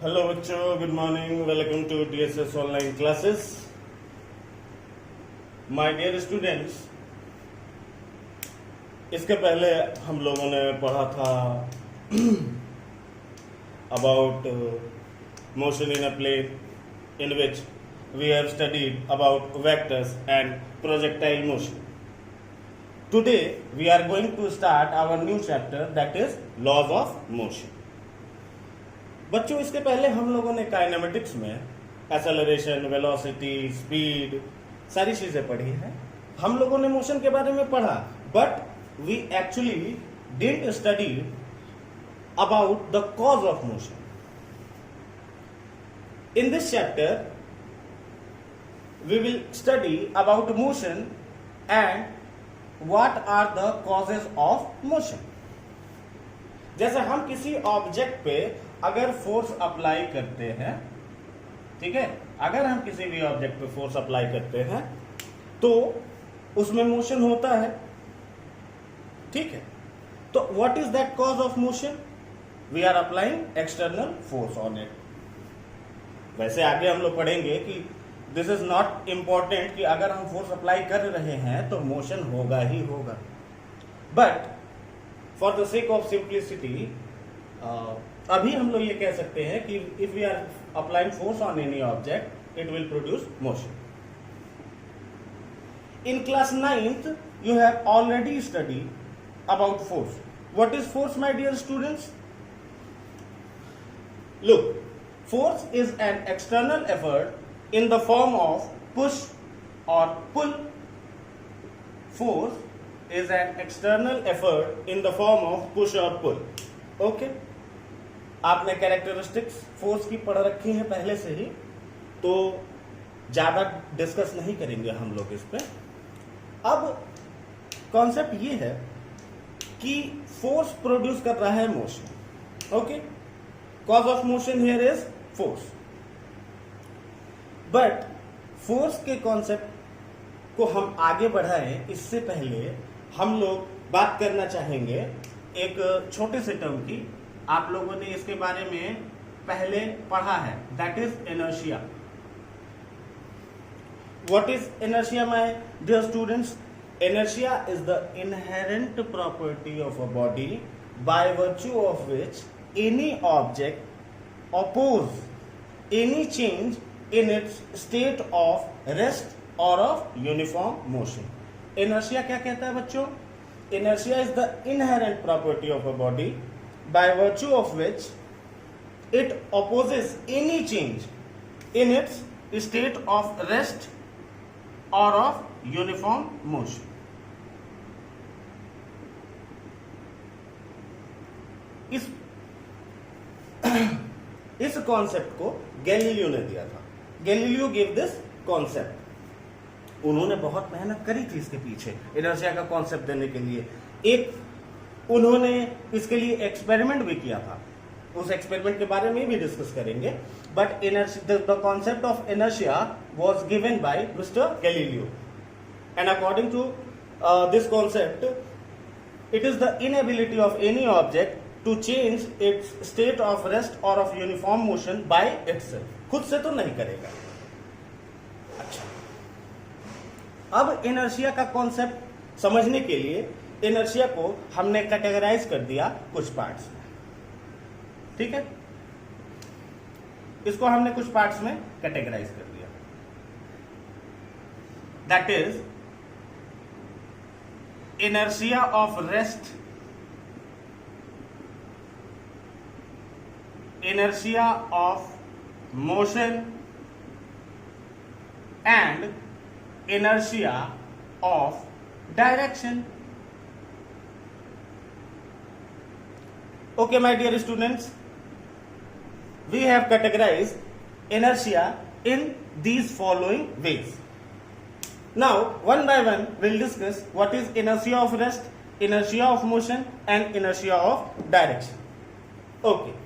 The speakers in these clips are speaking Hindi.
हेलो बच्चों, good morning. Welcome to DSS online classes. My dear students, इसके पहले हम लोगों ने पढ़ा था about motion in a plane, in which we have studied about vectors and projectile motion. Today we are going to start our new chapter, that is laws of motion. बच्चों, इसके पहले हम लोगों ने काइनेमेटिक्स में एक्सेलरेशन, वेलोसिटी, स्पीड, सारी चीजें पढ़ी है. हम लोगों ने मोशन के बारे में पढ़ा, but we actually didn't study about the cause of motion. In this chapter we will study about motion and what are the causes of motion. जैसे हम किसी ऑब्जेक्ट पे अगर फोर्स अप्लाई करते हैं, ठीक है, अगर हम किसी भी ऑब्जेक्ट पे फोर्स अप्लाई करते हैं तो उसमें मोशन होता है, ठीक है. तो what is that cause of motion? We are applying external force on it. वैसे आगे हम लोग पढ़ेंगे कि दिस इज नॉट इंपॉर्टेंट कि अगर हम फोर्स अप्लाई कर रहे हैं तो मोशन होगा ही होगा, but for the sake of simplicity अभी हम लोग ये कह सकते हैं कि if we are applying force on any object it will produce motion. In class 9th you have already studied about force. What is force, my dear students? Look, force is an external effort in the form of push or pull. Force is an external effort in the form of push or pull. Okay? आपने कैरेक्टरिस्टिक्स फोर्स की पढ़ रखी है पहले से ही, तो ज्यादा डिस्कस नहीं करेंगे हम लोग इस पे. अब कॉन्सेप्ट ये है कि फोर्स प्रोड्यूस कर रहा है motion. Okay, cause of motion here is force. But force के कॉन्सेप्ट को हम आगे बढ़ाएं इससे पहले हम लोग बात करना चाहेंगे एक छोटे से टर्म की. आप लोगों ने इसके बारे में पहले पढ़ा है, that is inertia. What is inertia, my dear students? Inertia is the inherent property of a body by virtue of which any object oppose any change in its state of rest or of uniform motion. Inertia क्या कहता है बच्चों? Inertia is the inherent property of a body by virtue of which it opposes any change in its state of rest or of uniform motion. इस कॉन्सेप्ट को गैलीलियो ने दिया था. Galileo give this concept. उन्होंने बहुत मेहनत करी थी इसके पीछे इनर्शिया का कॉन्सेप्ट देने के लिए. एक उन्होंने इसके लिए एक्सपेरिमेंट भी किया था, उस एक्सपेरिमेंट के बारे में भी डिस्कस करेंगे. But the concept of inertia was given by mister Galileo, and according to this concept it is the inability of any object to change its state of rest or of uniform motion by itself. खुद से तो नहीं करेगा. अच्छा, अब इनर्शिया का कॉन्सेप्ट समझने के लिए इनर्शिया को हमने कैटेगराइज कर दिया कुछ पार्ट्स में, ठीक है. इसको हमने कुछ पार्ट्स में कैटेगराइज कर दिया, that is inertia of rest, inertia of motion and inertia of direction. Okay, my dear students, we have categorized inertia in these following ways. Now one by one we'll discuss what is inertia of rest, inertia of motion and inertia of direction. Okay,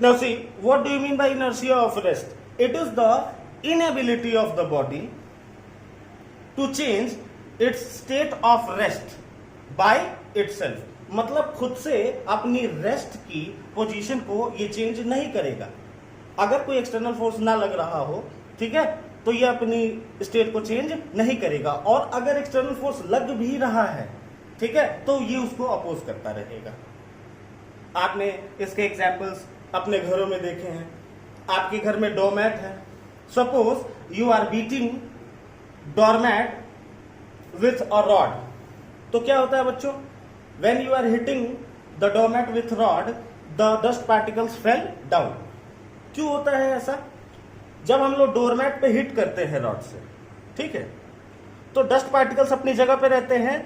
now see, what do you mean by inertia of rest? It is the inability of the body to change its state of rest by itself. मतलब खुद से अपनी रेस्ट की पोजीशन को ये चेंज नहीं करेगा. अगर कोई एक्सटर्नल फोर्स ना लग रहा हो, ठीक है, तो ये अपनी स्टेट को चेंज नहीं करेगा। और अगर एक्सटर्नल फोर्स लग भी रहा है, ठीक है, तो ये उसको अपोज करता रहेगा। आपने इसके एग्जाम्पल्स अपने घरों में देखे हैं। आपके घर में डोरमैट है, suppose you are beating doormat with a rod, तो क्या होता है बच्चों, when you are hitting the doormat with rod the dust particles fell down. क्यों होता है ऐसा? जब हम लोग डोरमैट पे हिट करते हैं रॉड से, ठीक है, तो डस्ट पार्टिकल्स अपनी जगह पे रहते हैं,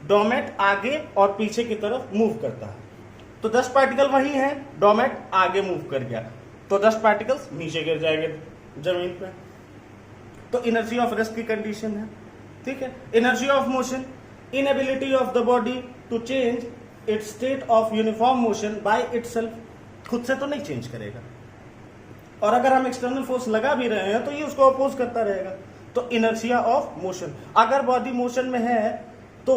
डोरमैट आगे और पीछे की तरफ मूव करता है, तो डस्ट पार्टिकल वही है, डोरमैट आगे मूव कर गया तो डस्ट पार्टिकल्स नीचे गिर जाएंगे जमीन पे। तो इनर्जी ऑफ रेस्ट की कंडीशन है, ठीक है। Energy of motion, inability of the body to change its state of uniform motion by itself, खुद से तो नहीं चेंज करेगा। और अगर हम एक्सटर्नल फोर्स लगा भी रहे हैं तो ये उसको अपोज करता रहेगा। तो इनर्शिया ऑफ मोशन, अगर बॉडी मोशन में है तो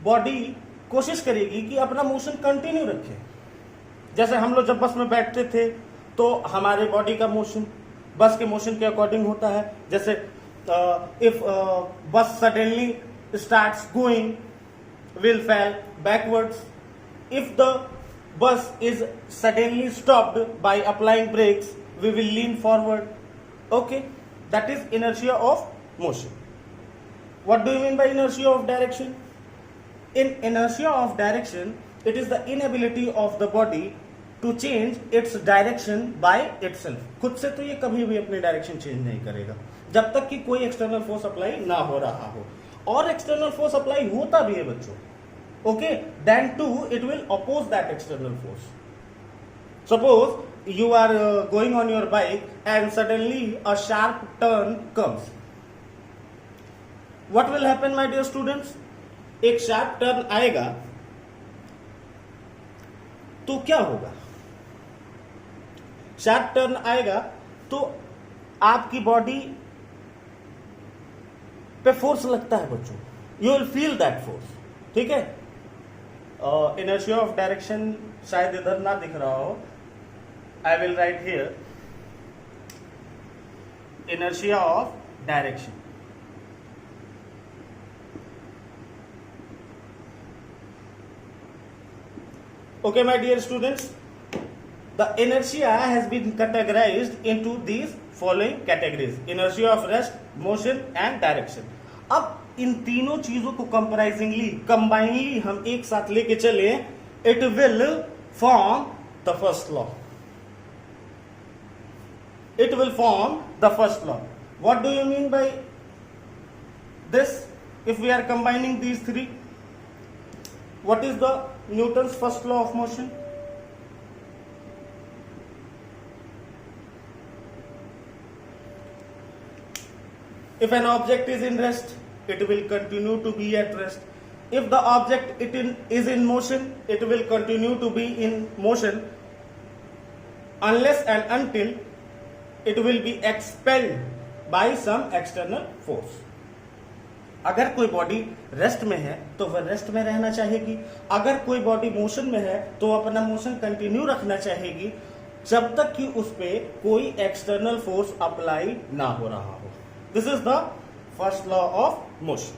बॉडी कोशिश करेगी कि अपना मोशन कंटिन्यू रखे। जैसे हम लोग जब बस में बैठते थे तो हमारे बॉडी का मोशन बस के मोशन के अकॉर्डिंग होता है। जैसे इफ बस suddenly starts going will fail backwards, if the bus is suddenly stopped by applying brakes, we will lean forward. Okay, that is inertia of motion. What do you mean by inertia of direction? In inertia of direction, it is the inability of the body to change its direction by itself. खुद से तो ये कभी भी अपनी डायरेक्शन चेंज नहीं करेगा जब तक कि कोई एक्सटर्नल फोर्स अप्लाई ना हो रहा हो। और एक्सटर्नल फोर्स अप्लाई होता भी है बच्चों, okay, then too it will oppose that external force. Suppose you are going on your bike and suddenly a sharp turn comes. What will happen my dear students? एक sharp turn आएगा तो क्या होगा? sharp turn आएगा तो आपकी बॉडी पे फोर्स लगता है बच्चों, you will feel that force, ठीक है। इनर्शिया ऑफ डायरेक्शन शायद इधर ना दिख रहा हो, I will write here inertia of direction. Okay my dear students, the inertia has been categorized into these following categories: inertia of rest, motion and direction. अब इन तीनों चीजों को कंबाइनली हम एक साथ लेके चले, it will form the first law. It will form the first law. What do you mean by this? If we are combining these three, what is the Newton's first law of motion? If an object is in rest, it will continue to be at rest. If the object is in motion, it will continue to be in motion unless and until it will be expelled by some external force. अगर कोई बॉडी रेस्ट में है तो वह रेस्ट में रहना चाहेगी, अगर कोई बॉडी मोशन में है तो अपना मोशन कंटिन्यू रखना चाहेगी जब तक कि उस पर कोई एक्सटर्नल फोर्स अप्लाई ना हो रहा हो। This is the first law of motion.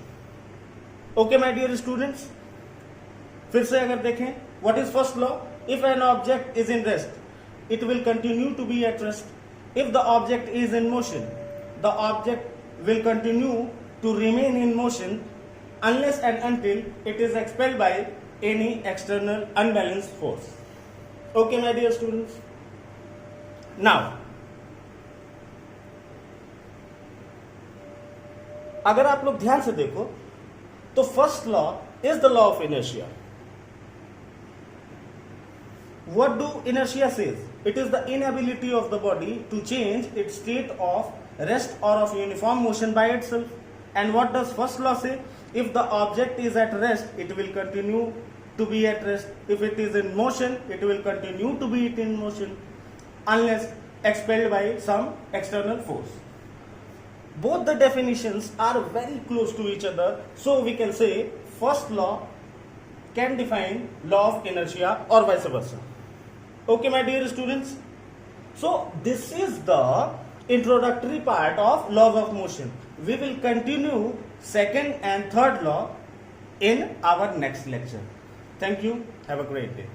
Okay, my dear students. फिर से अगर देखें, what is first law? If an object is in rest, it will continue to be at rest. If the object is in motion, the object will continue to remain in motion unless and until it is expelled by any external unbalanced force. Okay, my dear students. Now, अगर आप लोग ध्यान से देखो तो first law is the law of inertia. What do inertia says? It is the inability of the body to change its state of rest और of uniform motion by itself. And what does first law say? If the object is at rest, it will continue to be at rest. If it is in motion, it will continue to be in motion unless expelled by some external force. Both the definitions are very close to each other, so we can say first law can define law of inertia or vice versa. Okay, my dear students. So this is the introductory part of laws of motion. We will continue second and third law in our next lecture. Thank you. Have a great day.